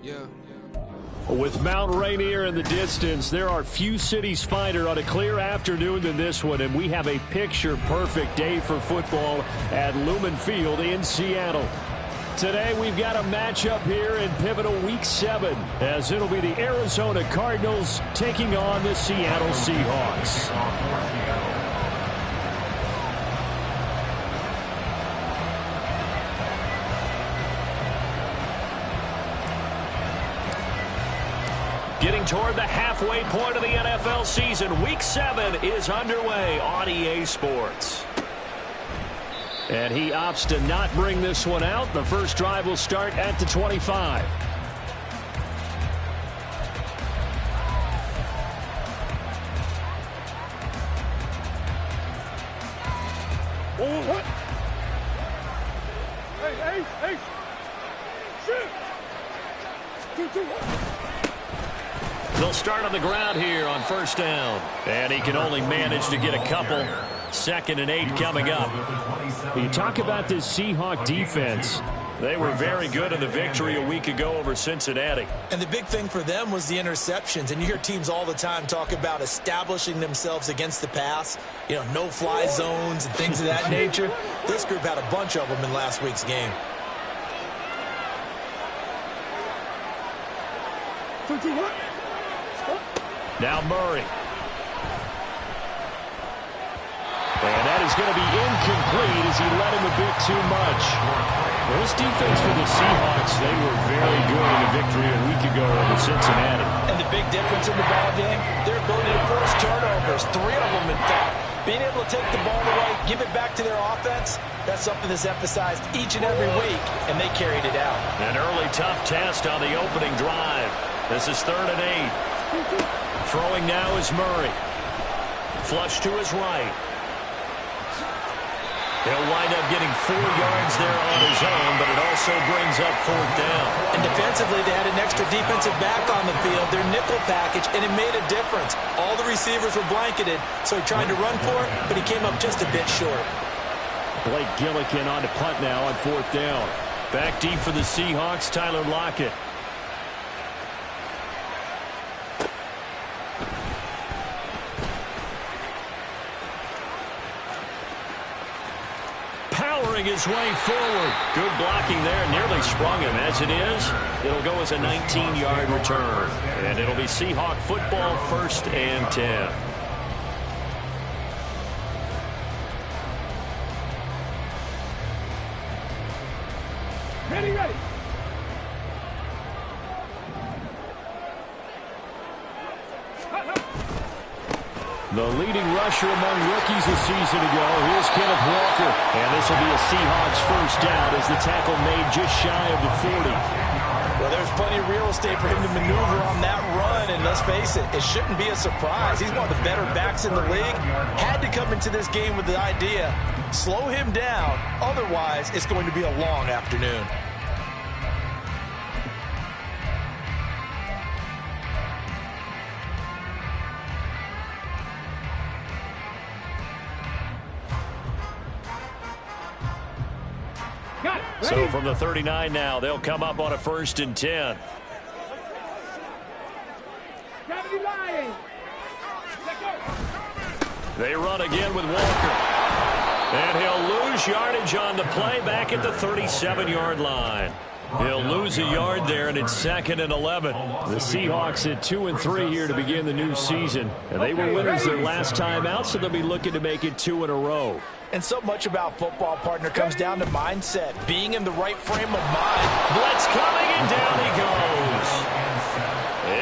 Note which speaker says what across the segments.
Speaker 1: Yeah.
Speaker 2: With Mount Rainier in the distance, there are few cities finer on a clear afternoon than this one, and we have a picture-perfect day for football at Lumen Field in Seattle. Today, we've got a matchup here in pivotal Week 7, as it'll be the Arizona Cardinals taking on the Seattle Seahawks. Getting toward the halfway point of the NFL season, Week 7 is underway on EA Sports. And he opts to not bring this one out. The first drive will start at the 25.
Speaker 3: Oh, what? Hey, shoot! 2-1.
Speaker 2: They'll start on the ground here on first down. And he can only manage to get a couple. 2nd and 8 coming up. You talk about this Seahawk defense. They were very good in the victory a week ago over Cincinnati.
Speaker 4: And the big thing for them was the interceptions. And you hear teams all the time talk about establishing themselves against the pass. You know, no-fly zones and things of that nature. This group had a bunch of them in last week's game.
Speaker 3: 2-1.
Speaker 2: Now Murray. And that is going to be incomplete as he let him a bit too much. Well, this defense for the Seahawks, they were very good in a victory a week ago over Cincinnati.
Speaker 4: And the big difference in the ball game, their ability to force turnovers, 3 of them in fact. Being able to take the ball away, give it back to their offense, that's something that's emphasized each and every week, and they carried it out.
Speaker 2: An early tough test on the opening drive. This is 3rd and 8. Throwing now is Murray. Flush to his right. He'll wind up getting 4 yards there on his own, but it also brings up 4th down.
Speaker 4: And defensively, they had an extra defensive back on the field, their nickel package, and it made a difference. All the receivers were blanketed, so he tried to run for it, but he came up just a bit short.
Speaker 2: Blake Gillikin on to punt now on 4th down. Back deep for the Seahawks, Tyler Lockett. Powering his way forward. Good blocking there. Nearly sprung him. As it is, it'll go as a 19-yard return. And it'll be Seahawk football, 1st and 10.
Speaker 3: Ready.
Speaker 2: The leading rusher among rookies a season ago. Here's Kenneth Walker. And this will be a Seahawks first down as the tackle made just shy of the 40.
Speaker 4: Well, there's plenty of real estate for him to maneuver on that run. And let's face it, it shouldn't be a surprise. He's one of the better backs in the league. Had to come into this game with the idea, slow him down. Otherwise, it's going to be a long afternoon.
Speaker 2: So from the 39 now, they'll come up on a 1st and 10. They run again with Walker. And he'll lose yardage on the play back at the 37-yard line. He'll lose a yard there, and it's 2nd and 11. The Seahawks at 2-3 here to begin the new season. And they were winners their last time out, so they'll be looking to make it 2 in a row.
Speaker 4: And so much about football, partner, comes down to mindset, being in the right frame of mind.
Speaker 2: Blitz coming, and down he goes.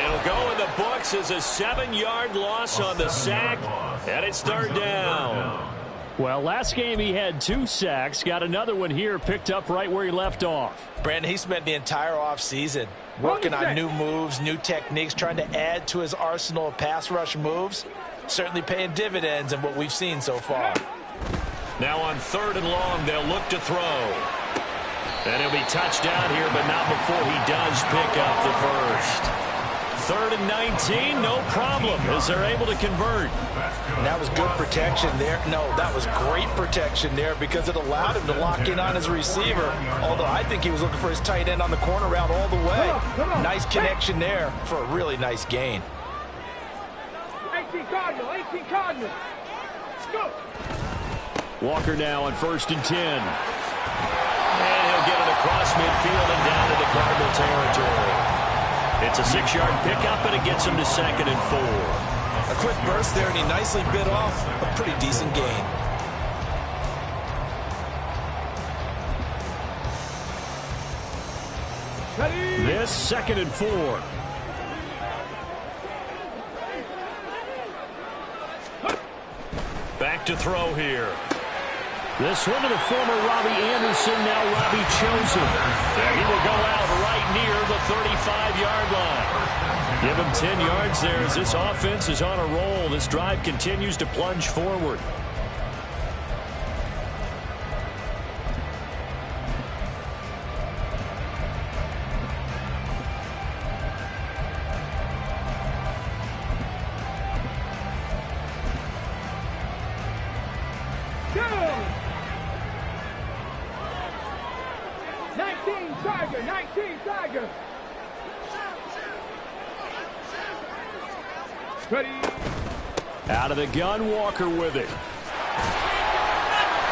Speaker 2: It'll go in the books as a 7-yard loss on the sack, and it's 3rd down. Well, last game he had 2 sacks, got another one here, picked up right where he left off.
Speaker 4: Brandon, he spent the entire offseason working on new moves, new techniques, trying to add to his arsenal of pass rush moves. Certainly paying dividends in what we've seen so far.
Speaker 2: Now on 3rd and long, they'll look to throw. And he'll be touched down here, but not before he does pick up the first. 3rd and 19, no problem, as they're able to convert.
Speaker 4: And that was good protection there. No, that was great protection there because it allowed him to lock in on his receiver, although I think he was looking for his tight end on the corner route all the way. Nice connection there for a really nice gain.
Speaker 3: 18 Cardinal, 18 Cardinal. Go.
Speaker 2: Walker now on 1st and 10. And he'll get it across midfield and down into Cardinal territory. It's a 6-yard pickup, and it gets him to 2nd and 4.
Speaker 4: A quick burst there, and he nicely bit off a pretty decent gain.
Speaker 2: This 2nd and 4. Back to throw here. This one to the former Robbie Anderson, now Robbie Chosen. And he will go out right near the 35-yard line. Give him 10 yards there as this offense is on a roll. This drive continues to plunge forward. Out of the gun, Walker with it.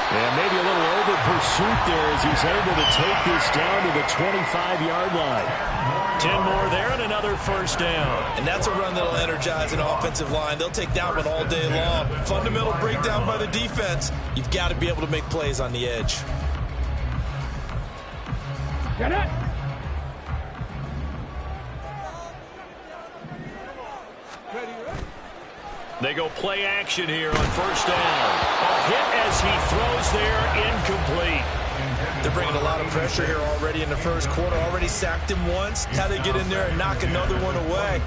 Speaker 2: And maybe a little over pursuit there as he's able to take this down to the 25-yard line. 10 more there and another first down.
Speaker 4: And that's a run that'll energize an offensive line. They'll take that one all day long. Fundamental breakdown by the defense. You've got to be able to make plays on the edge.
Speaker 3: Get it.
Speaker 2: They go play action here on first down. A hit as he throws there, incomplete.
Speaker 4: They're bringing a lot of pressure here already in the first quarter. Already sacked him once. How they get in there and knock another one away.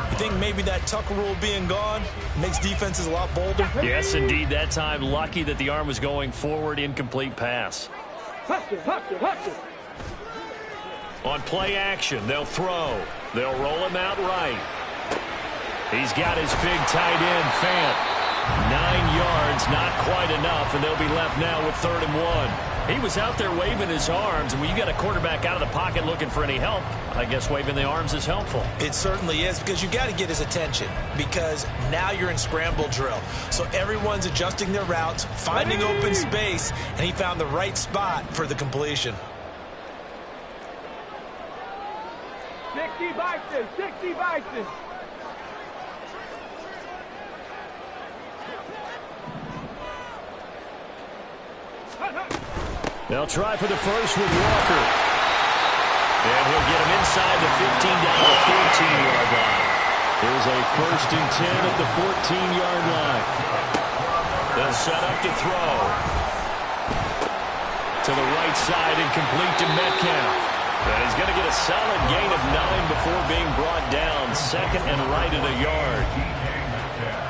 Speaker 4: You think maybe that Tucker rule being gone makes defenses a lot bolder?
Speaker 2: Yes, indeed. That time, lucky that the arm was going forward, incomplete pass. On play action, they'll throw. They'll roll him out right. He's got his big tight end, Fant. 9 yards, not quite enough, and they'll be left now with 3rd and 1. He was out there waving his arms, and when you got a quarterback out of the pocket looking for any help, I guess waving the arms is helpful.
Speaker 4: It certainly is, because you got to get his attention, because now you're in scramble drill. So everyone's adjusting their routes, finding open space, and he found the right spot for the completion.
Speaker 3: 60 Bison, 60 Bison.
Speaker 2: They'll try for the first with Walker. And he'll get him inside the 15 down to the 14-yard line. Here's a 1st and 10 at the 14-yard line. They'll set up to throw. To the right side and complete to Metcalf. And he's going to get a solid gain of 9 before being brought down. 2nd and right at a yard.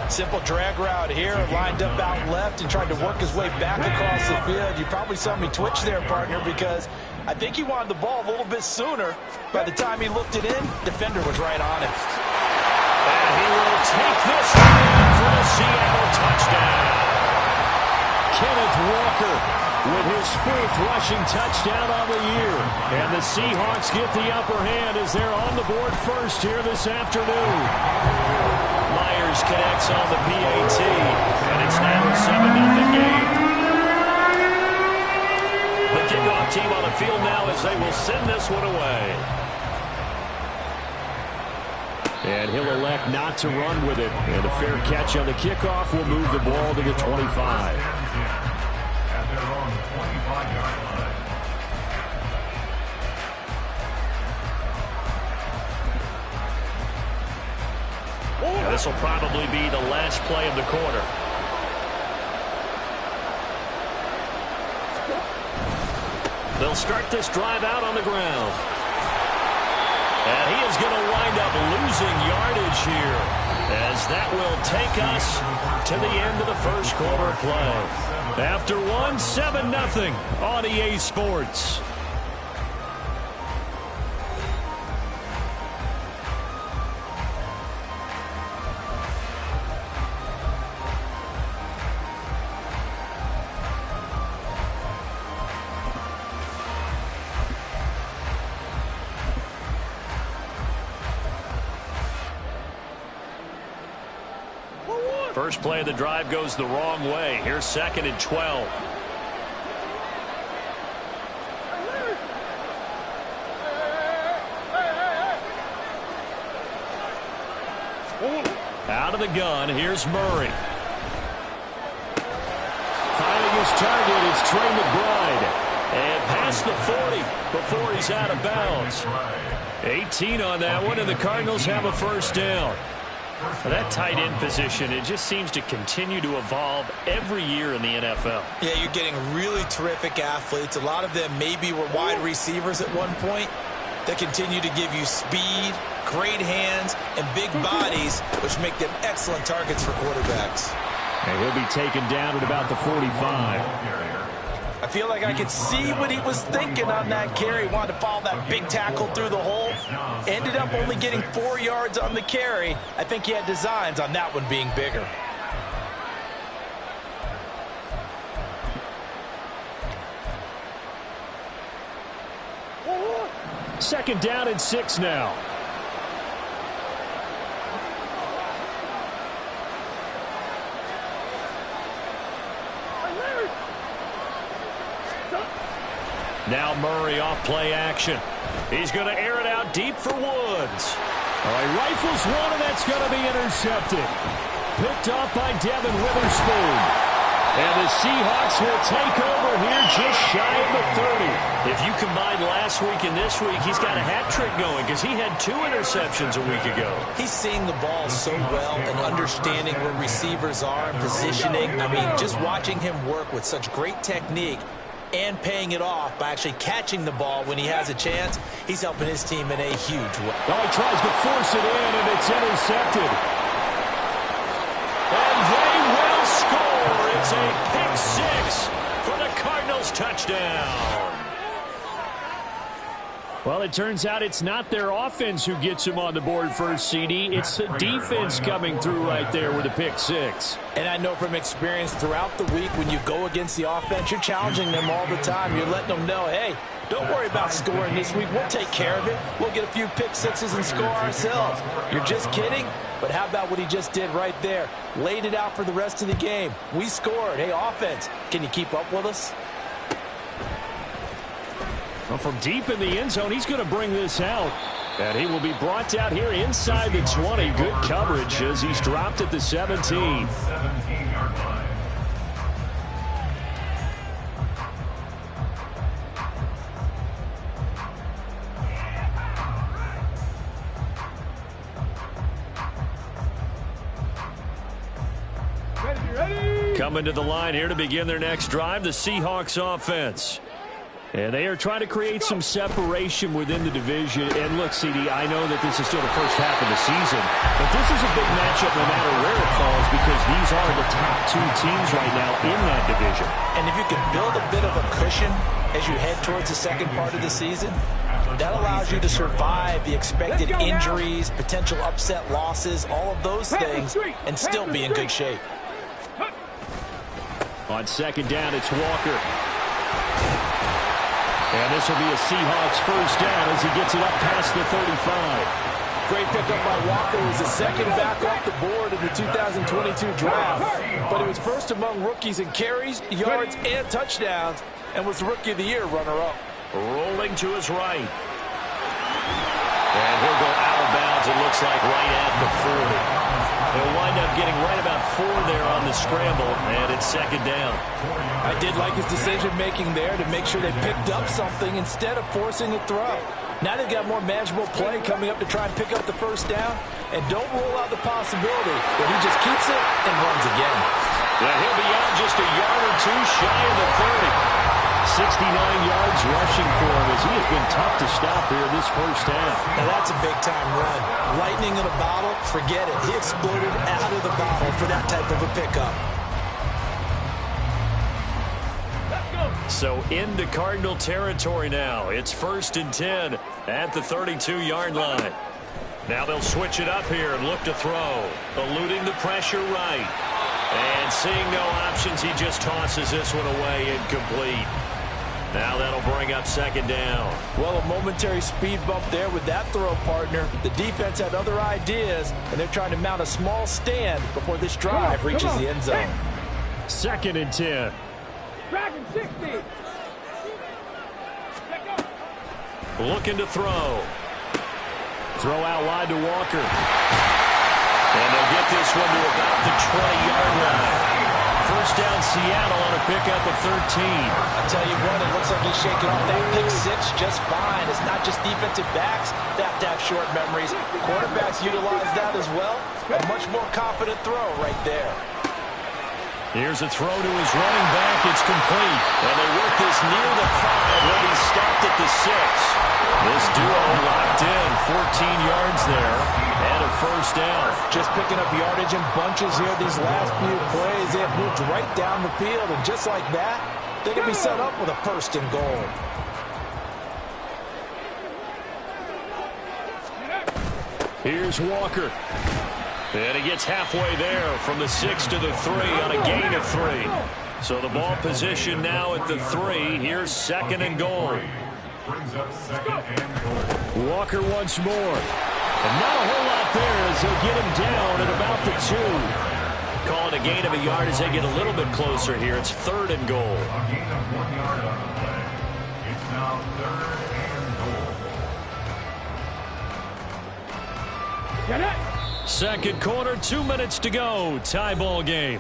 Speaker 4: Simple drag route here, lined up out left and tried to work his way back across the field. You probably saw me twitch there, partner, because I think he wanted the ball a little bit sooner. By the time he looked it in, defender was right on it.
Speaker 2: And he will take this one in for a Seattle touchdown. Kenneth Walker with his 4th rushing touchdown on the year. And the Seahawks get the upper hand as they're on the board first here this afternoon. Myers connects on the PAT, and it's now a 7-0 game. The kickoff team on the field now as they will send this one away. And he'll elect not to run with it. And a fair catch on the kickoff will move the ball to the 25.
Speaker 1: At their own 25-yard line.
Speaker 2: Now, this will probably be the last play of the quarter. They'll start this drive out on the ground. And he is going to wind up losing yardage here, as that will take us to the end of the first quarter of play. After one, 7-0 on EA Sports. First play of the drive goes the wrong way. Here's 2nd and 12. Out of the gun, here's Murray. Finding his target, it's Trey McBride. And past the 40 before he's out of bounds. 18 on that one, and the Cardinals have a first down. That tight end position, it just seems to continue to evolve every year in the NFL.
Speaker 4: Yeah, you're getting really terrific athletes. A lot of them maybe were wide receivers at one point. They continue to give you speed, great hands, and big bodies, which make them excellent targets for quarterbacks.
Speaker 2: And he'll be taken down at about the 45.
Speaker 4: I feel like I could see what he was thinking on that carry. Wanted to follow that big tackle through the hole. Ended up only getting 4 yards on the carry. I think he had designs on that one being bigger.
Speaker 2: Second down and 6 now. Now Murray off play action. He's going to air it out deep for Woods. All right, rifles one, and that's going to be intercepted. Picked off by Devin Witherspoon. And the Seahawks will take over here just shy of the 30. If you combine last week and this week, he's got a hat trick going because he had 2 interceptions a week ago.
Speaker 4: He's seeing the ball so well and understanding where receivers are and positioning. I mean, just watching him work with such great technique and paying it off by actually catching the ball when he has a chance, he's helping his team in a huge way.
Speaker 2: Well, he tries to force it in, and it's intercepted. And they will score. It's a pick-6 for the Cardinals touchdown. Well, it turns out it's not their offense who gets him on the board first, CD. It's the defense coming through right there with a pick-6.
Speaker 4: And I know from experience throughout the week when you go against the offense, you're challenging them all the time. You're letting them know, hey, don't worry about scoring this week. We'll take care of it. We'll get a few pick-6s and score ourselves. You're just kidding? But how about what he just did right there? Laid it out for the rest of the game. We scored. Hey, offense, can you keep up with us?
Speaker 2: Well, from deep in the end zone, he's going to bring this out. And he will be brought out here inside the 20. Good coverage as he's dropped at the 17.
Speaker 1: 17-yard line.
Speaker 3: Ready?
Speaker 2: Coming to the line here to begin their next drive, the Seahawks offense. And they are trying to create some separation within the division. And look, CD, I know that this is still the first half of the season, but this is a big matchup no matter where it falls because these are the top 2 teams right now in that division.
Speaker 4: And if you can build a bit of a cushion as you head towards the second part of the season, that allows you to survive the expected injuries, potential upset losses, all of those things, and still be in good shape.
Speaker 2: On second down, it's Walker. And this will be a Seahawks first down as he gets it up past the 35.
Speaker 4: Great pickup by Walker. He was the second back off the board in the 2022 draft. But he was first among rookies in carries, yards, and touchdowns, and was the Rookie of the Year runner-up.
Speaker 2: Rolling to his right. And he'll go out of bounds, it looks like, right at the 40. He'll wind up getting right about 4 there on the scramble, and it's second down.
Speaker 4: I did like his decision-making there to make sure they picked up something instead of forcing a throw. Now they've got more manageable play coming up to try and pick up the first down, and don't rule out the possibility that he just keeps it and runs again.
Speaker 2: Yeah, he'll be out just a yard or 2 shy of the 30. 69 yards rushing for him as he has been tough to stop here this first half.
Speaker 4: Now that's a big-time run. Lightning in a bottle, forget it. He exploded out of the bottle for that type of a pickup.
Speaker 2: So into Cardinal territory now. It's 1st and 10 at the 32-yard line. Now they'll switch it up here and look to throw. Eluding the pressure right. And seeing no options, he just tosses this one away incomplete. Now that'll bring up second down.
Speaker 4: Well, a momentary speed bump there with that throw, partner. The defense had other ideas, and they're trying to mount a small stand before this drive reaches the end zone.
Speaker 2: Second and 10.
Speaker 3: Dragon 60.
Speaker 2: Looking to throw. Throw out wide to Walker. And they'll get this one to about the 20-yard line. First down, Seattle on a pickup of 13.
Speaker 4: I tell you what, it looks like he's shaking off that pick six just fine. It's not just defensive backs that have to have short memories. Quarterbacks utilize that as well. A much more confident throw right there.
Speaker 2: Here's a throw to his running back. It's complete. And they work this near the 5. He'll be stopped at the 6. This duo locked in. 14 yards there. And a first down.
Speaker 4: Just picking up yardage in bunches here these last few plays. They have moved right down the field. And just like that, they can be set up with a first and goal.
Speaker 2: Here's Walker. And he gets halfway there from the 6 to the 3 on a gain of 3. So the ball position now at the 3. Here's second and goal.
Speaker 1: Brings up second and goal.
Speaker 2: Walker once more. And not a whole lot there as they'll get him down at about the 2. Call it a gain of a yard as they get a little bit closer here. It's third and goal.
Speaker 1: A gain of 1 yard on the play. It's now third and goal.
Speaker 3: Get it.
Speaker 2: Second quarter, 2 minutes to go. Tie ball game.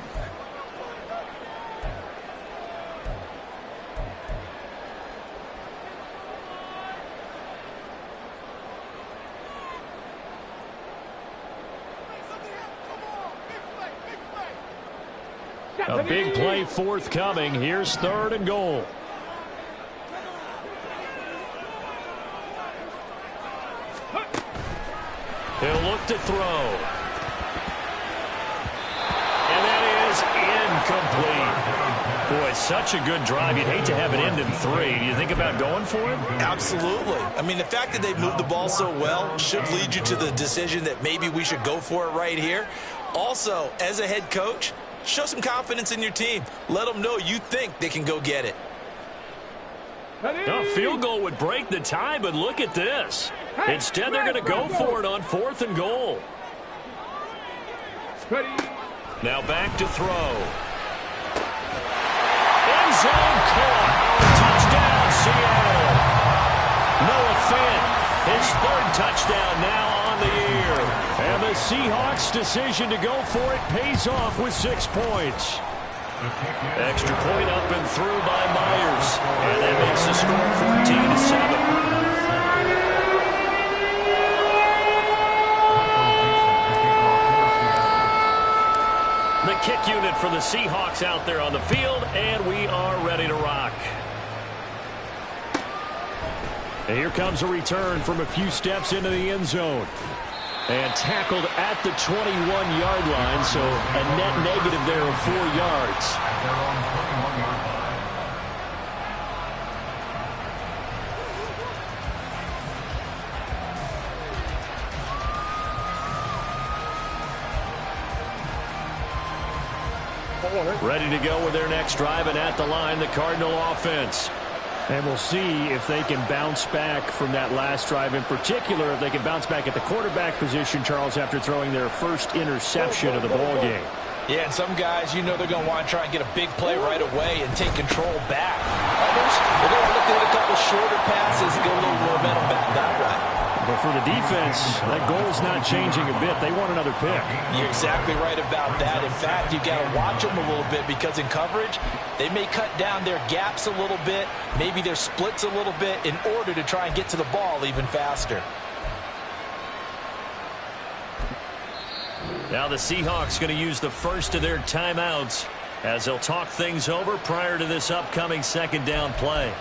Speaker 2: A big play forthcoming. Here's third and goal. He'll look to throw. And that is incomplete. Boy, such a good drive. You'd hate to have it end in 3. Do you think about going for it?
Speaker 4: Absolutely. I mean, the fact that they moved the ball so well should lead you to the decision that maybe we should go for it right here. Also, as a head coach, show some confidence in your team. Let them know you think they can go get it.
Speaker 2: A field goal would break the tie, but look at this. Instead, they're going to go for it on fourth and goal. Now back to throw. End zone caught. Touchdown, Seattle. Noah Fant, his third touchdown now on the year. And the Seahawks' decision to go for it pays off with 6 points. Extra point up and through by Myers. And that makes the score 14-7. The kick unit for the Seahawks out there on the field, and we are ready to rock. And here comes a return from a few steps into the end zone. And tackled at the 21-yard line, so a net negative there of 4 yards.
Speaker 1: They're on 21-yard line.
Speaker 2: Ready to go with their next drive, and at the line, the Cardinal offense. And we'll see if they can bounce back from that last drive. In particular, if they can bounce back at the quarterback position, Charles, after throwing their first interception of the ball game.
Speaker 4: Yeah, and some guys, you know they're going to want to try and get a big play right away and take control back. Others, they're going to look at a couple shorter passes, get a little momentum back that way.
Speaker 2: But for the defense, that goal's not changing a bit. They want another pick.
Speaker 4: You're exactly right about that. In fact, you've got to watch them a little bit because in coverage, they may cut down their gaps a little bit, maybe their splits a little bit in order to try and get to the ball even faster.
Speaker 2: Now the Seahawks going to use the first of their timeouts as they'll talk things over prior to this upcoming second down play.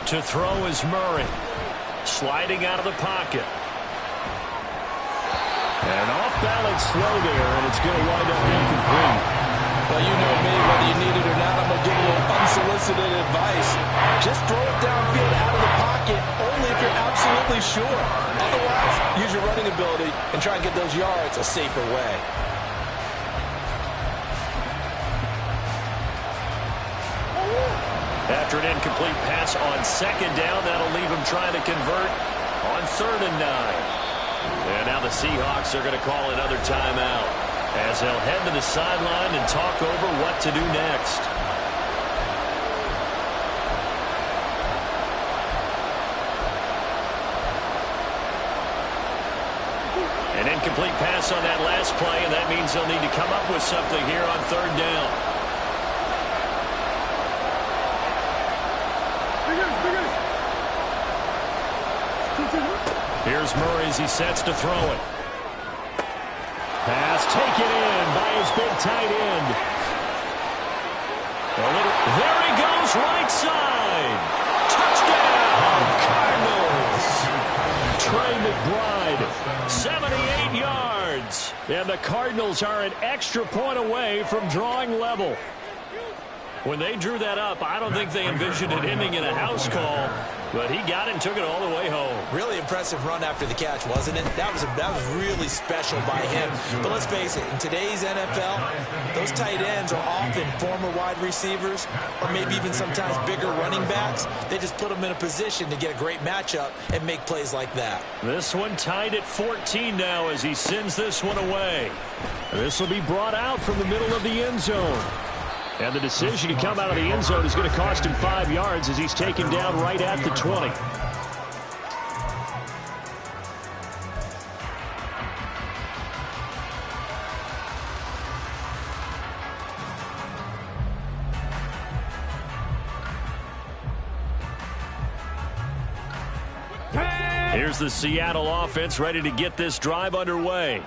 Speaker 2: To throw is Murray. Sliding out of the pocket. And off-balance throw there, and it's going to wind up incomplete.
Speaker 4: Well, you know me, whether you need it or not, I'm going to give a little unsolicited advice. Just throw it downfield out of the pocket, only if you're absolutely sure. Otherwise, use your running ability and try and get those yards a safer way.
Speaker 2: After an incomplete pass on second down, that'll leave him trying to convert on 3rd and 9. And now the Seahawks are going to call another timeout as they'll head to the sideline and talk over what to do next. An incomplete pass on that last play, and that means they'll need to come up with something here on 3rd down. Here's Murray as he sets to throw it. Pass taken in by his big tight end. There he goes, right side. Touchdown, Cardinals. Trey McBride, 78 yards. And the Cardinals are an extra point away from drawing level. When they drew that up, I don't think they envisioned it ending in a house call, but he got it and took it all the way home.
Speaker 4: Really impressive run after the catch, wasn't it? That was really special by him. But let's face it, in today's NFL, those tight ends are often former wide receivers or maybe even sometimes bigger running backs. They just put them in a position to get a great matchup and make plays like that.
Speaker 2: This one tied at 14 now as he sends this one away. This will be brought out from the middle of the end zone. And the decision to come out of the end zone is going to cost him 5 yards as he's taken down right at the 20. Here's the Seattle offense ready to get this drive underway.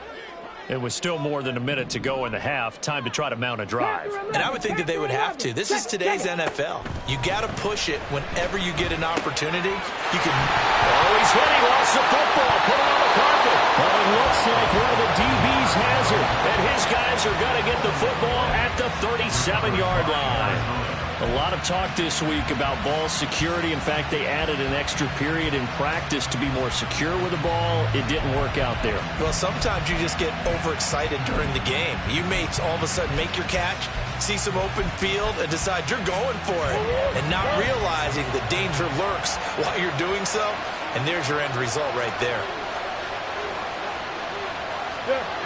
Speaker 2: It was still more than a minute to go in the half. Time to try to mount a drive.
Speaker 4: And I would think that they would have to. This is today's NFL. You got to push it whenever you get an opportunity. You can.
Speaker 2: Oh, he's hit. He lost the football. Put it on the carpet. Well, it looks like one of the DBs has it. And his guys are going to get the football at the 37-yard line. A lot of talk this week about ball security. In fact, they added an extra period in practice to be more secure with the ball. It didn't work out there.
Speaker 4: Well, sometimes you just get overexcited during the game. You may all of a sudden make your catch, see some open field, and decide you're going for it, and not realizing the danger lurks while you're doing so. And there's your end result right there.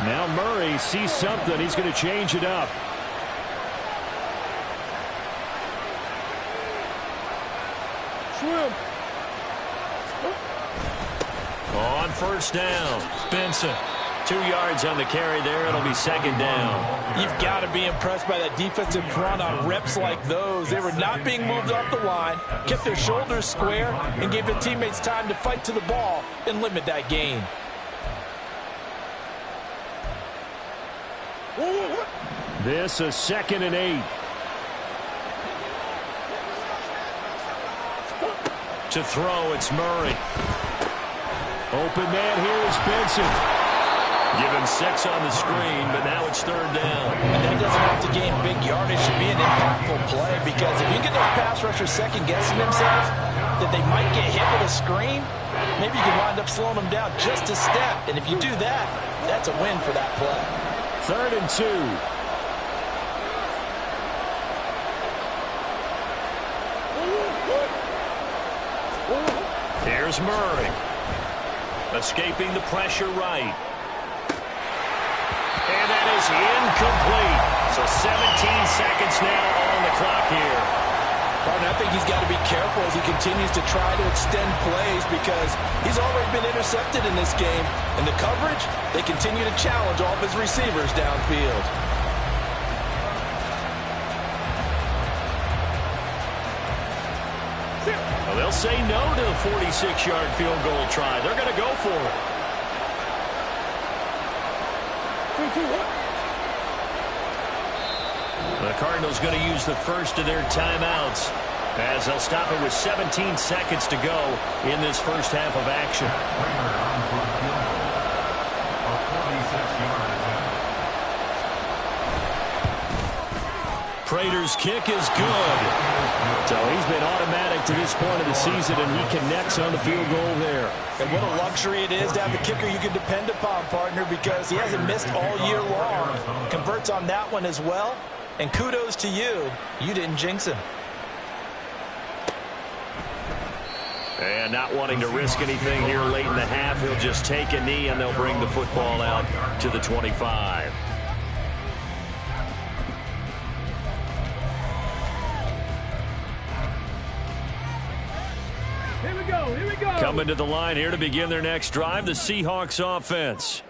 Speaker 2: Now Murray sees something. He's going to change it up. On 1st down, Benson. 2 yards on the carry there. It'll be 2nd down.
Speaker 4: You've got to be impressed by that defensive front on reps like those. They were not being moved off the line, kept their shoulders square, and gave their teammates time to fight to the ball and limit that gain.
Speaker 2: This is 2nd and 8. To throw, it's Murray. Open man here is Benson. Give him 6 on the screen, but now it's 3rd down.
Speaker 4: And that doesn't have to gain big yardage. It should be an impactful play, because if you get those pass rushers second-guessing themselves that they might get hit with a screen, maybe you can wind up slowing them down just a step. And if you do that, that's a win for that play.
Speaker 2: 3rd and 2. Here's Murray. Escaping the pressure right. And that is incomplete. So 17 seconds now on the clock here.
Speaker 4: Pardon, I think he's got to be careful as he continues to try to extend plays, because he's already been intercepted in this game. And the coverage, they continue to challenge all of his receivers downfield.
Speaker 2: Well, they'll say no to the 46-yard field goal try. They're going to go for it. The Cardinals going to use the first of their timeouts as they'll stop it with 17 seconds to go in this first half of action. Prater's kick is good. So he's been automatic to this point of the season, and he connects on the field goal there.
Speaker 4: And what a luxury it is to have a kicker you can depend upon, partner, because he hasn't missed all year long. Converts on that one as well. And kudos to you. You didn't jinx him.
Speaker 2: And not wanting to risk anything here late in the half, he'll just take a knee, and they'll bring the football out to the 25.
Speaker 3: Here we go, here we go.
Speaker 2: Coming to the line here to begin their next drive, the Seahawks offense.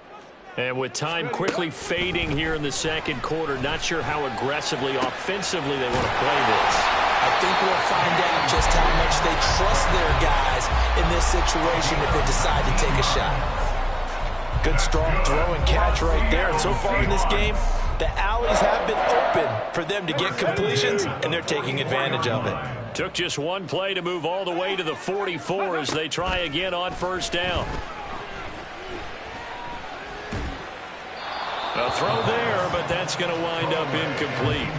Speaker 2: And with time quickly fading here in the second quarter, not sure how aggressively, offensively they want to play this.
Speaker 4: I think we'll find out just how much they trust their guys in this situation if they decide to take a shot. Good strong throw and catch right there. And so far in this game, the alleys have been open for them to get completions, and they're taking advantage of it.
Speaker 2: Took just one play to move all the way to the 44 as they try again on first down. A throw there, but that's going to wind up incomplete.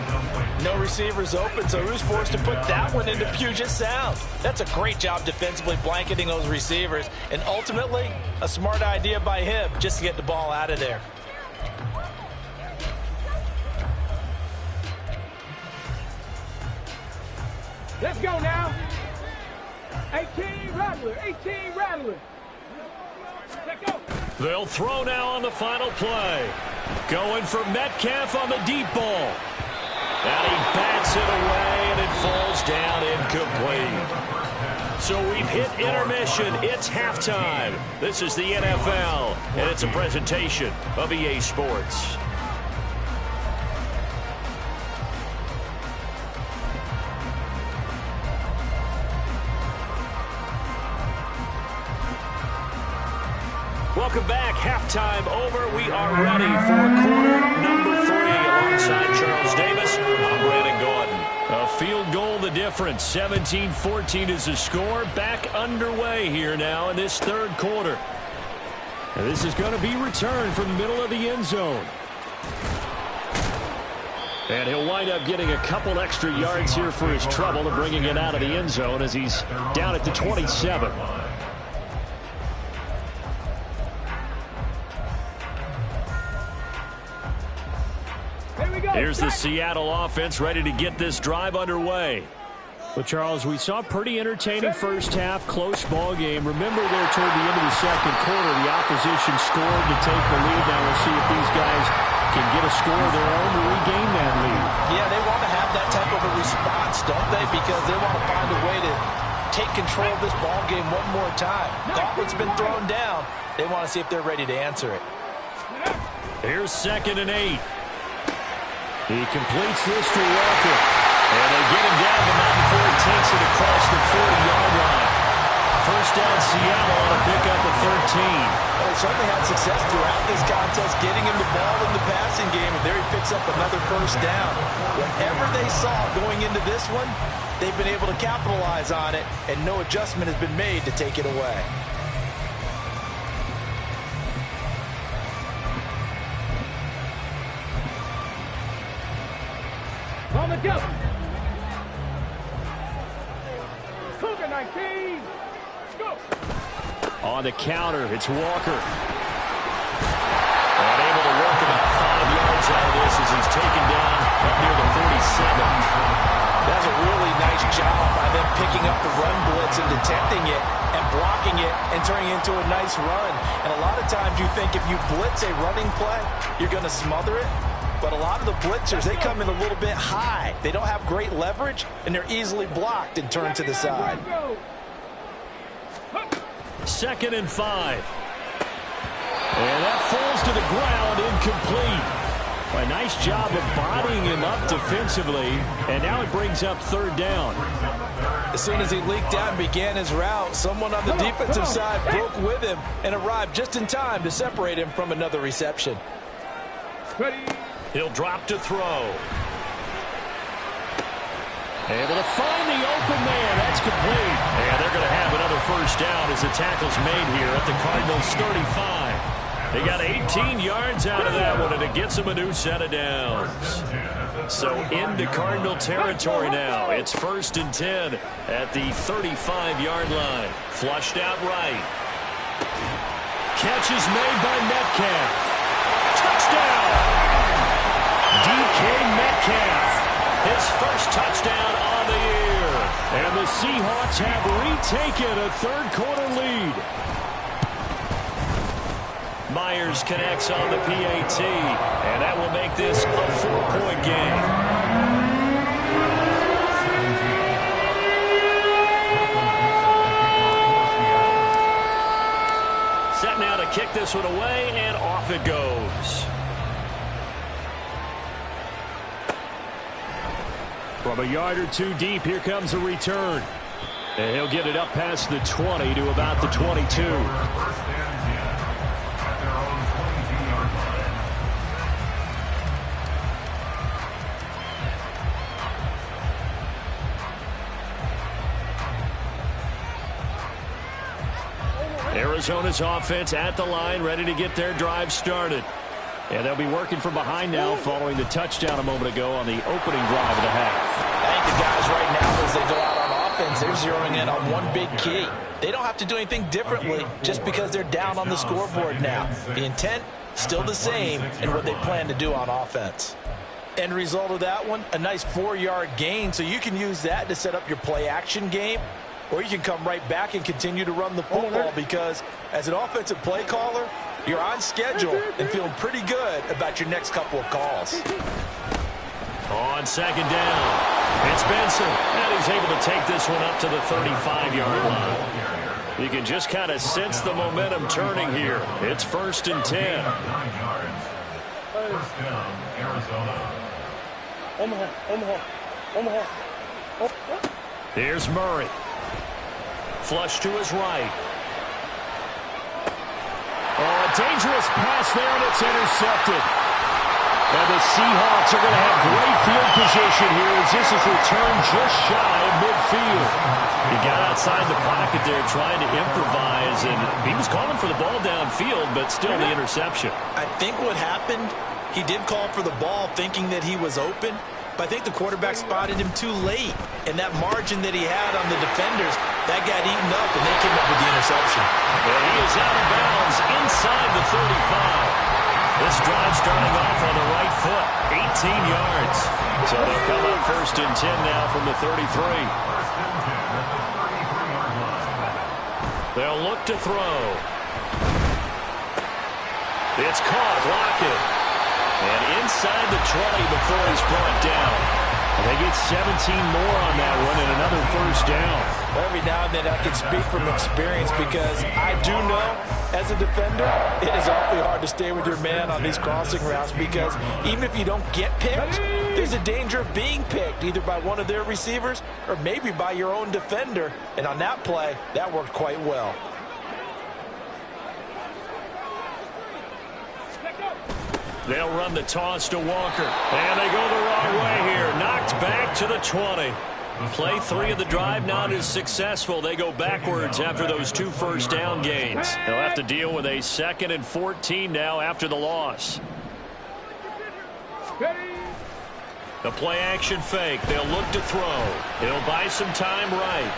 Speaker 4: No receivers open, so who's forced to put that one into Puget Sound? That's a great job defensively blanketing those receivers, and ultimately, a smart idea by him just to get the ball out of there.
Speaker 3: Let's go now. 18 Rattler, 18 Rattler. Let's go.
Speaker 2: They'll throw now on the final play. Going for Metcalf on the deep ball. And he bats it away, and it falls down incomplete. So we've hit intermission. It's halftime. This is the NFL, and it's a presentation of EA Sports. Welcome back. Halftime over. We are ready for quarter number 3 alongside Charles Davis. I'm Brandon Gaudin. A field goal the difference. 17-14 is the score. Back underway here now in this third quarter. And this is going to be returned from the middle of the end zone. And he'll wind up getting a couple extra yards here for his trouble and bringing it out of the end zone as he's down at the 27. Here's the Seattle offense ready to get this drive underway. Well, Charles, we saw a pretty entertaining first half, close ball game. Remember there toward the end of the second quarter, the opposition scored to take the lead. Now we'll see if these guys can get a score of their own to regain that lead.
Speaker 4: Yeah, they want to have that type of a response, don't they? Because they want to find a way to take control of this ball game one more time. Gauntlet's been thrown down. They want to see if they're ready to answer it.
Speaker 2: Here's 2nd and 8. He completes this to Walker. And they get him down to 9 before he takes it across the 40-yard line. First down Seattle on a pickup of 13.
Speaker 4: Well, they certainly had success throughout this contest, getting him the ball in the passing game, and there he picks up another first down. Whatever they saw going into this one, they've been able to capitalize on it, and no adjustment has been made to take it away.
Speaker 3: On the jump. Cougar 19. Go.
Speaker 2: On the counter, it's Walker. And able to work about 5 yards out of this as he's taken down up near the 47.
Speaker 4: That's a really nice job by them picking up the run blitz and detecting it and blocking it and turning it into a nice run. And a lot of times you think if you blitz a running play, you're going to smother it. But a lot of the blitzers, they come in a little bit high. They don't have great leverage, and they're easily blocked and turned to the side.
Speaker 2: 2nd and 5. And that falls to the ground, incomplete. A nice job of bodying him up defensively, and now it brings up 3rd down.
Speaker 4: As soon as he leaked out and began his route, someone on the defensive side broke with him and arrived just in time to separate him from another reception.
Speaker 3: Ready.
Speaker 2: He'll drop to throw. Able to find the open man. That's complete. And they're going to have another first down as the tackle's made here at the Cardinals' 35. They got 18 yards out of that one, and it gets them a new set of downs. So into Cardinal territory now. It's 1st and 10 at the 35-yard line. Flushed out right. Catch is made by Metcalf. Touchdown! DK Metcalf. His first touchdown on the year. And the Seahawks have retaken a third-quarter lead. Myers connects on the PAT, and that will make this a 4-point game. Set now to kick this one away, and off it goes. From a yard or two deep, here comes a return. And he'll get it up past the 20 to about the 22. Arizona's offense at the line, ready to get their drive started. And they'll be working from behind now following the touchdown a moment ago on the opening drive of the half.
Speaker 4: I think the guys right now, as they go out on offense, they're zeroing in on one big key. They don't have to do anything differently just because they're down on the scoreboard now. The intent, still the same, and what they plan to do on offense. End result of that one, a nice 4-yard gain, so you can use that to set up your play-action game. Or you can come right back and continue to run the football because as an offensive play caller, you're on schedule and feeling pretty good about your next couple of calls.
Speaker 2: On second down, it's Benson, and he's able to take this one up to the 35-yard line. You can just kind of sense the momentum turning here. It's 1st and 10.
Speaker 1: First down, Arizona.
Speaker 3: Omaha.
Speaker 2: Here's Murray. Flush to his right. Oh, a dangerous pass there, and it's intercepted. And the Seahawks are going to have great field position here as this is returned just shy of midfield. He got outside the pocket there trying to improvise, and he was calling for the ball downfield, but still the interception.
Speaker 4: I think what happened, he did call for the ball thinking that he was open, but I think the quarterback spotted him too late. And that margin that he had on the defenders, that got eaten up, and they came up with the interception.
Speaker 2: Well, he is out of bounds inside the 35. This drive starting off on the right foot, 18 yards. So they'll come up 1st and 10 now from the 33. They'll look to throw. It's caught. Lockett. And inside the 20 before he's brought down. And they get 17 more on that one and another 1st down.
Speaker 4: Every now and then I can speak from experience because I do know as a defender it is awfully hard to stay with your man on these crossing routes because even if you don't get picked, there's a danger of being picked either by one of their receivers or maybe by your own defender. And on that play, that worked quite well.
Speaker 2: They'll run the toss to Walker. And they go the wrong way here. Knocked back to the 20. Play 3 of the drive not as successful. They go backwards after those 2 first down gains. They'll have to deal with a 2nd and 14 now after the loss. The play action fake. They'll look to throw. He'll buy some time right.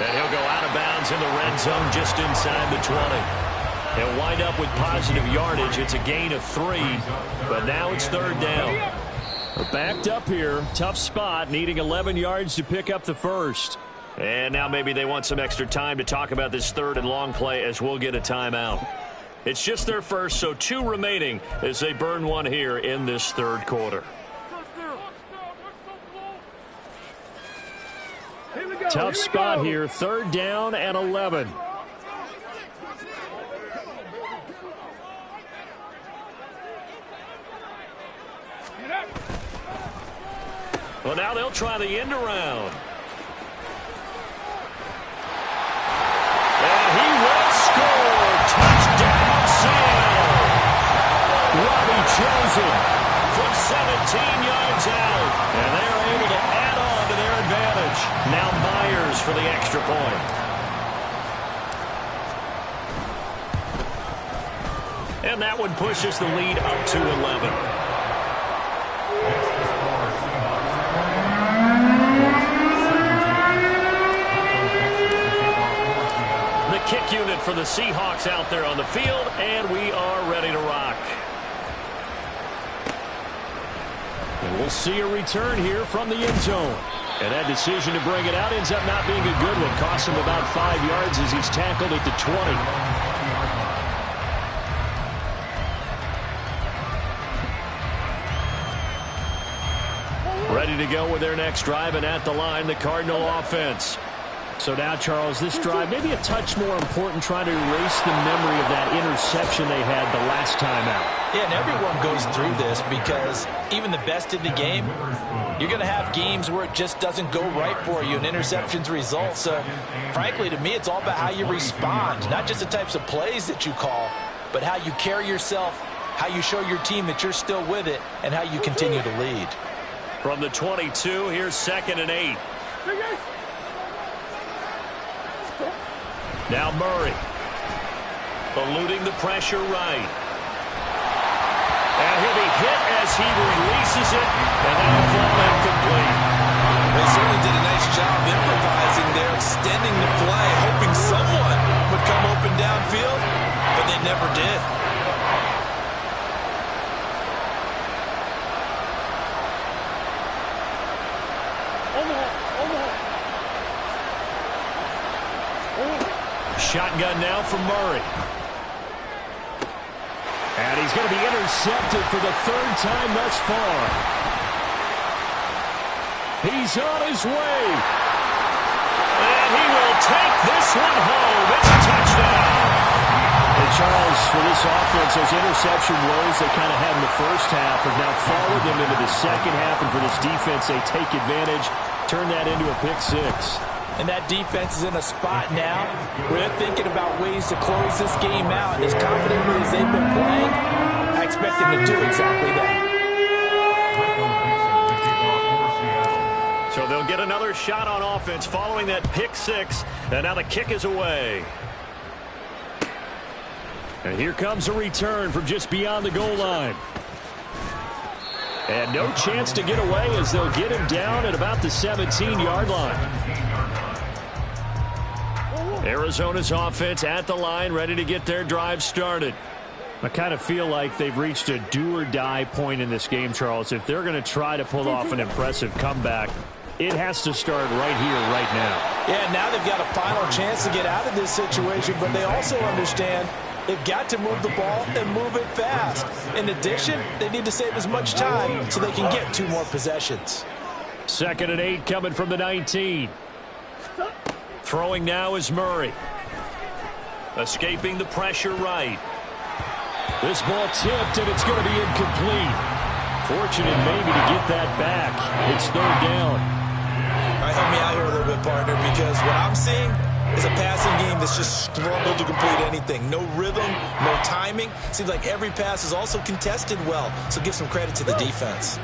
Speaker 2: And he'll go out of bounds in the red zone just inside the 20. He'll wind up with positive yardage. It's a gain of 3, but now it's 3rd down. We're backed up here. Tough spot, needing 11 yards to pick up the first. And now maybe they want some extra time to talk about this 3rd and long play as we'll get a timeout. It's just their first, so 2 remaining as they burn one here in this 3rd quarter. Tough spot here. 3rd down and 11. Well, now they'll try the end around. And he will score. Touchdown, Seattle. Robbie Chosen from 17 yards out. And they're able to add on to their advantage. Now Myers for the extra point. And that one pushes the lead up to 11. kick unit for the Seahawks out there on the field, and we are ready to rock. And we'll see a return here from the end zone. And that decision to bring it out ends up not being a good one. Costs him about 5 yards as he's tackled at the 20. Ready to go with their next drive, and at the line, the Cardinal offense. So now, Charles, this drive maybe a touch more important, trying to erase the memory of that interception they had the last time out.
Speaker 4: Yeah, and everyone goes through this because even the best in the game, you're going to have games where it just doesn't go right for you, and interceptions result. So, frankly, to me, it's all about how you respond, not just the types of plays that you call, but how you carry yourself, how you show your team that you're still with it, and how you continue to lead.
Speaker 2: From the 22, here's 2nd and 8. Now Murray, eluding the pressure right. And he'll be hit as he releases it, and that'll fall incomplete.
Speaker 4: They certainly did a nice job improvising there, extending the play, hoping someone would come open downfield, but they never did.
Speaker 2: Shotgun now from Murray. And he's going to be intercepted for the 3rd time thus far. He's on his way. And he will take this one home. It's a touchdown. And Charles, for this offense, those interception woes they kind of had in the first half have now followed them into the second half. And for this defense, they take advantage, turn that into a pick 6.
Speaker 4: And that defense is in a spot now where they're thinking about ways to close this game out. As confidently as they've been playing, I expect them to do exactly that.
Speaker 2: So they'll get another shot on offense following that pick 6. And now the kick is away. And here comes a return from just beyond the goal line. And no chance to get away as they'll get him down at about the 17-yard line. Arizona's offense at the line, ready to get their drive started. I kind of feel like they've reached a do-or-die point in this game, Charles. If they're going to try to pull off an impressive comeback, it has to start right here, right now.
Speaker 4: Yeah, now they've got a final chance to get out of this situation, but they also understand they've got to move the ball and move it fast. In addition, they need to save as much time so they can get 2 more possessions.
Speaker 2: 2nd and 8 coming from the 19. Throwing now is Murray. Escaping the pressure right. This ball tipped, and it's going to be incomplete. Fortunate maybe to get that back. It's 3rd down.
Speaker 4: All right, help me out here a little bit, partner, because what I'm seeing is a passing game that's just struggled to complete anything. No rhythm, no timing. Seems like every pass is also contested well, so give some credit to the defense.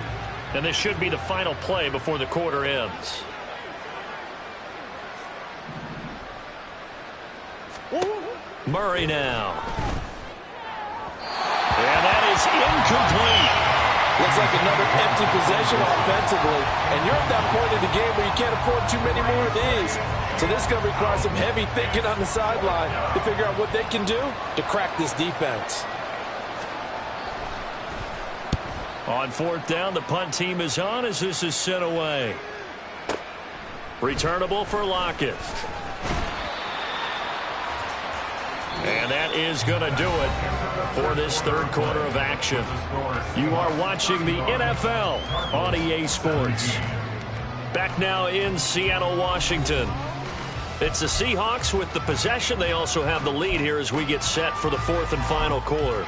Speaker 2: And this should be the final play before the quarter ends. Murray now. And that is incomplete.
Speaker 4: Looks like another empty possession offensively. And you're at that point in the game where you can't afford too many more of these. So this is going to require some heavy thinking on the sideline to figure out what they can do to crack this defense.
Speaker 2: On 4th down, the punt team is on as this is sent away. Returnable for Lockett. And that is going to do it for this 3rd quarter of action. You are watching the NFL on EA Sports. Back now in Seattle, Washington. It's the Seahawks with the possession. They also have the lead here as we get set for the 4th and final quarter.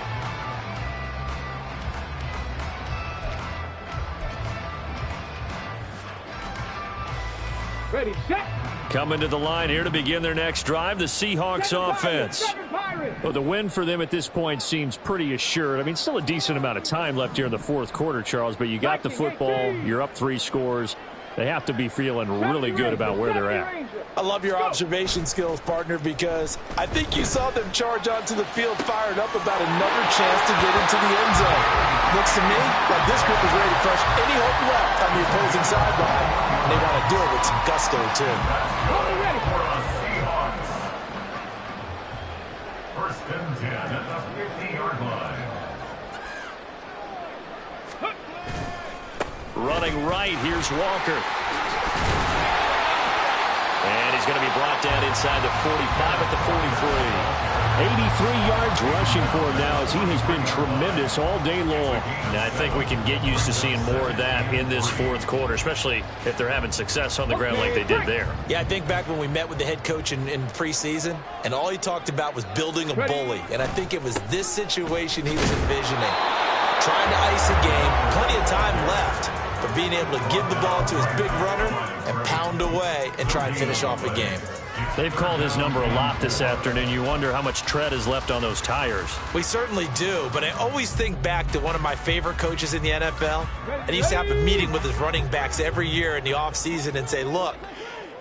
Speaker 3: Ready, set.
Speaker 2: Coming to the line here to begin their next drive, the Seahawks offense. Well, the win for them at this point seems pretty assured. I mean, still a decent amount of time left here in the 4th quarter, Charles, but you got the football, you're up 3 scores. They have to be feeling really good about where they're at.
Speaker 4: I love your observation skills, partner, because I think you saw them charge onto the field fired up about another chance to get into the end zone. Looks to me like this group is ready to crush any hope left on the opposing sideline. They want to do it with some gusto, too.
Speaker 1: and 10 at the 50-yard line.
Speaker 2: Running right, here's Walker. And he's going to be brought down inside the 45 at the 43. 83 yards rushing for him now as he has been tremendous all day long.
Speaker 5: Now, I think we can get used to seeing more of that in this fourth quarter, especially if they're having success on the ground like they did there.
Speaker 4: Yeah, I think back when we met with the head coach in preseason, and all he talked about was building a bully. And I think it was this situation he was envisioning. Trying to ice a game, plenty of time left, but being able to give the ball to his big runner and pound away and try and finish off a game.
Speaker 5: They've called his number a lot this afternoon. You wonder how much tread is left on those tires.
Speaker 4: We certainly do, but I always think back to one of my favorite coaches in the NFL, and he used to have a meeting with his running backs every year in the offseason and say, look,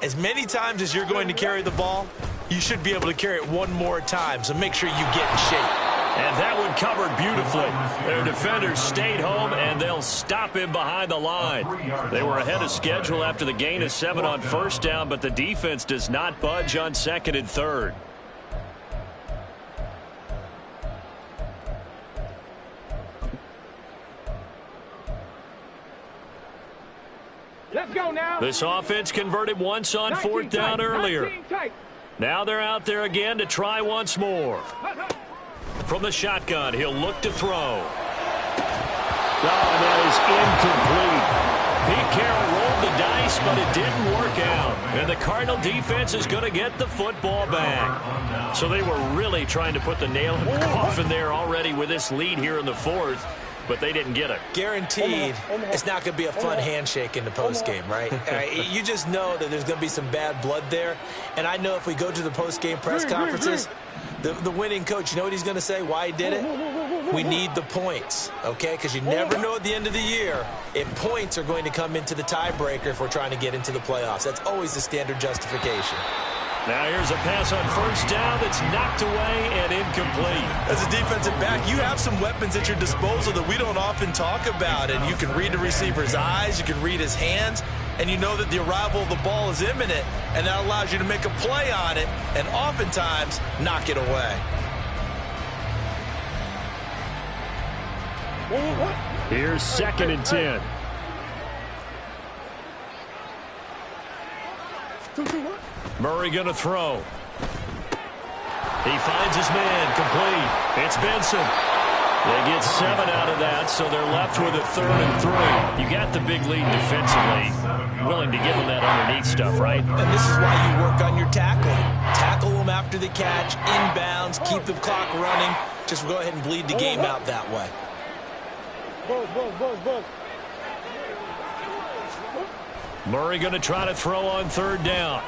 Speaker 4: as many times as you're going to carry the ball, you should be able to carry it one more time, so make sure you get in shape.
Speaker 2: And that one covered beautifully. Their defenders stayed home, and they'll stop him behind the line. They were ahead of schedule after the gain of 7 on first down, but the defense does not budge on second and third.
Speaker 3: Let's go now.
Speaker 2: This offense converted once on fourth down earlier. Now they're out there again to try once more. From the shotgun, he'll look to throw. Oh, that is incomplete. Pete Carroll rolled the dice, but it didn't work out. And the Cardinal defense is going to get the football back. So they were really trying to put the nail in the coffin there already with this lead here in the fourth, but they didn't get it.
Speaker 4: Guaranteed it's not going to be a fun handshake in the postgame, right? You just know that there's going to be some bad blood there. And I know if we go to the postgame press conferences, the winning coach, you know what he's going to say, why he did it? We need the points, okay? Because you never know at the end of the year if points are going to come into the tiebreaker if we're trying to get into the playoffs. That's always the standard justification.
Speaker 2: Now here's a pass on first down that's knocked away and incomplete.
Speaker 4: As a defensive back, you have some weapons at your disposal that we don't often talk about. And you can read the receiver's eyes, you can read his hands, and you know that the arrival of the ball is imminent, and that allows you to make a play on it and oftentimes knock it away.
Speaker 2: Here's second and 10. Murray going to throw. He finds his man, complete. It's Benson. They get 7 out of that, so they're left with a 3rd and 3. You got the big lead defensively. Willing to give them that underneath stuff, right?
Speaker 4: And this is why you work on your tackling. Tackle them after the catch, inbounds, keep the clock running. Just go ahead and bleed the game out that way.
Speaker 2: Murray going to try to throw on 3rd down.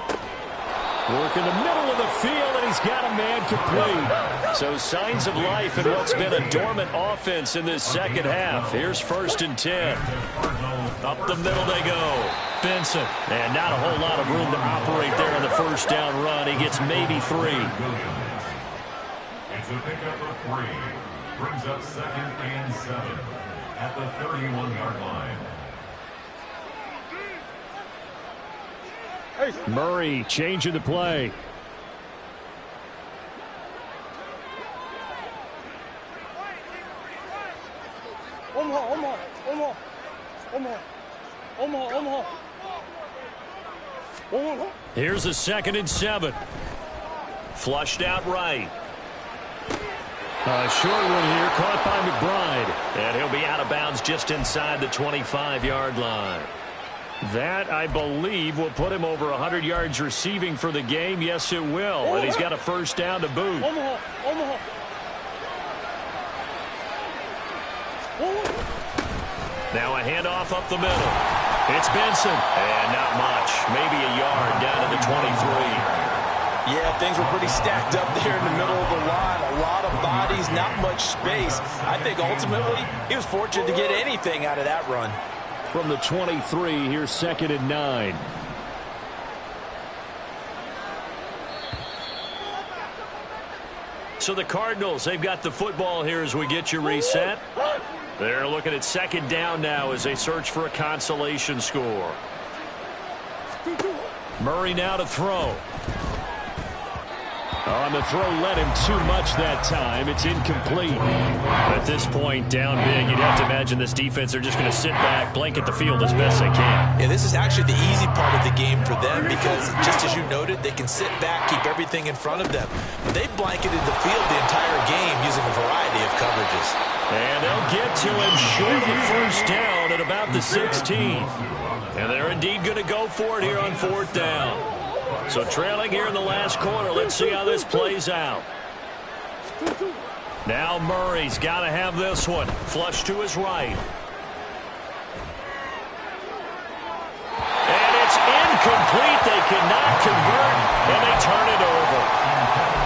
Speaker 2: Work in the middle of the field, and he's got a man complete. So signs of life in what's been a dormant offense in this second half. Here's 1st and 10. Up the middle they go. Benson. And not a whole lot of room to operate there on the first down run. He gets maybe 3.
Speaker 1: It's a pickup of 3. Brings up 2nd and 7 at the 31-yard line.
Speaker 2: Murray changing the play. Here's a 2nd and 7. Flushed out right. A short one here, caught by McBride. And he'll be out of bounds just inside the 25-yard line. That, I believe, will put him over 100 yards receiving for the game. Yes, it will. And he's got a first down to boot. Now a handoff up the middle. It's Benson. And not much. Maybe a yard down to the 23.
Speaker 4: Yeah, things were pretty stacked up there in the middle of the line. A lot of bodies, not much space. I think ultimately he was fortunate to get anything out of that run.
Speaker 2: From the 23, here's 2nd and 9. So the Cardinals, they've got the football here as we get you reset. They're looking at 2nd down now as they search for a consolation score. Murray now to throw. On the throw, led him too much that time. It's incomplete.
Speaker 5: At this point, down big, you'd have to imagine this defense, they're just going to sit back, blanket the field as best they can.
Speaker 4: Yeah, this is actually the easy part of the game for them because, just as you noted, they can sit back, keep everything in front of them. They've blanketed the field the entire game using a variety of coverages.
Speaker 2: And they'll get to him short of the first down at about the 16. And they're indeed going to go for it here on 4th down. So trailing here in the last quarter. Let's see how this plays out. Now Murray's got to have this one. Flush to his right. And it's incomplete. They cannot convert, and they turn it over.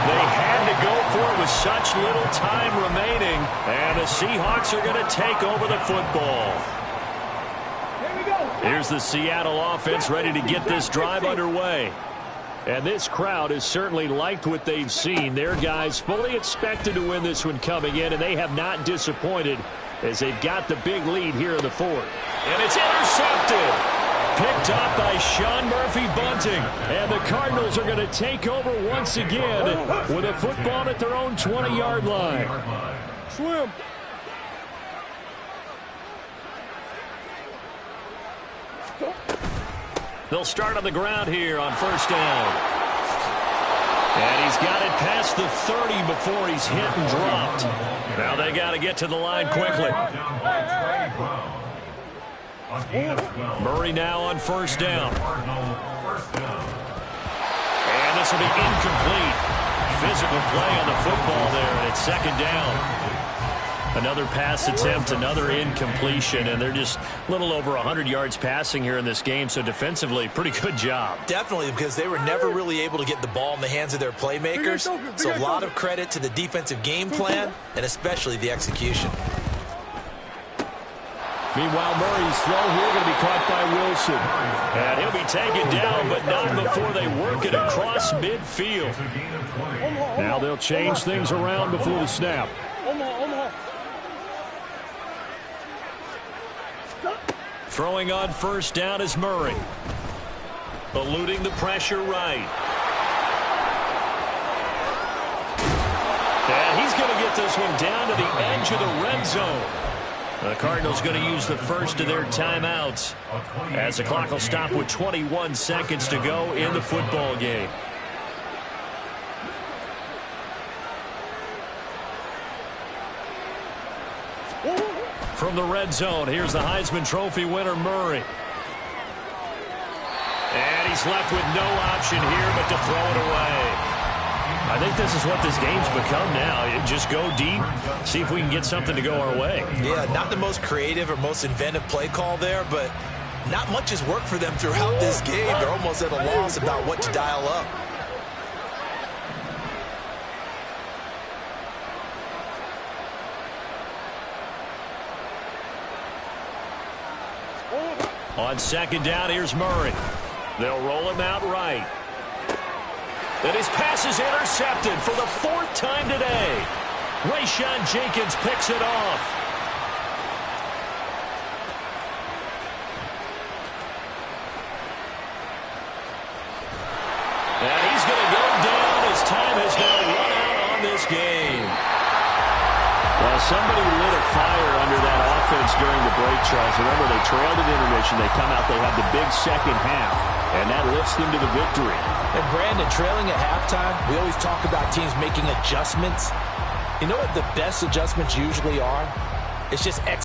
Speaker 2: They had to go for it with such little time remaining, and the Seahawks are going to take over the football. Here's the Seattle offense ready to get this drive underway. And this crowd has certainly liked what they've seen. Their guys fully expected to win this one coming in, and they have not disappointed as they've got the big lead here in the 4th. And it's intercepted. Picked up by Sean Murphy-Bunting. And the Cardinals are going to take over once again with a football at their own 20-yard line.
Speaker 3: Swim.
Speaker 2: They'll start on the ground here on 1st down. And he's got it past the 30 before he's hit and dropped. Now they got to get to the line quickly. Murray now on 1st down. And this will be incomplete. Physical play on the football there, and it's 2nd down. Another pass attempt, another incompletion, and they're just a little over 100 yards passing here in this game, so defensively, pretty good job.
Speaker 4: Definitely, because they were never really able to get the ball in the hands of their playmakers, so a lot of credit to the defensive game plan and especially the execution.
Speaker 2: Meanwhile, Murray's throw here going to be caught by Wilson. And he'll be taken down, but not before they work it across midfield. Now they'll change things around before the snap. Throwing on 1st down is Murray. Eluding the pressure right. And he's going to get this one down to the edge of the red zone. The Cardinals going to use the first of their timeouts as the clock will stop with 21 seconds to go in the football game. From the red zone, here's the Heisman Trophy winner, Murray. And he's left with no option here but to throw it away. I think this is what this game's become now. Just go deep, see if we can get something to go our way.
Speaker 4: Yeah, not the most creative or most inventive play call there, but not much has worked for them throughout this game. They're almost at a loss about what to dial up.
Speaker 2: On 2nd down, here's Murray. They'll roll him out right. And his pass is intercepted for the 4th time today. Rayshawn Jenkins picks it off. And he's going to go down as time has now run out on this game. Well, somebody lit a fire under that offense during the break, Charles. Remember, they trailed at intermission. They come out, they have the big second half, and that lifts them to the victory.
Speaker 4: And Brandon, trailing at halftime, we always talk about teams making adjustments. You know what the best adjustments usually are? It's just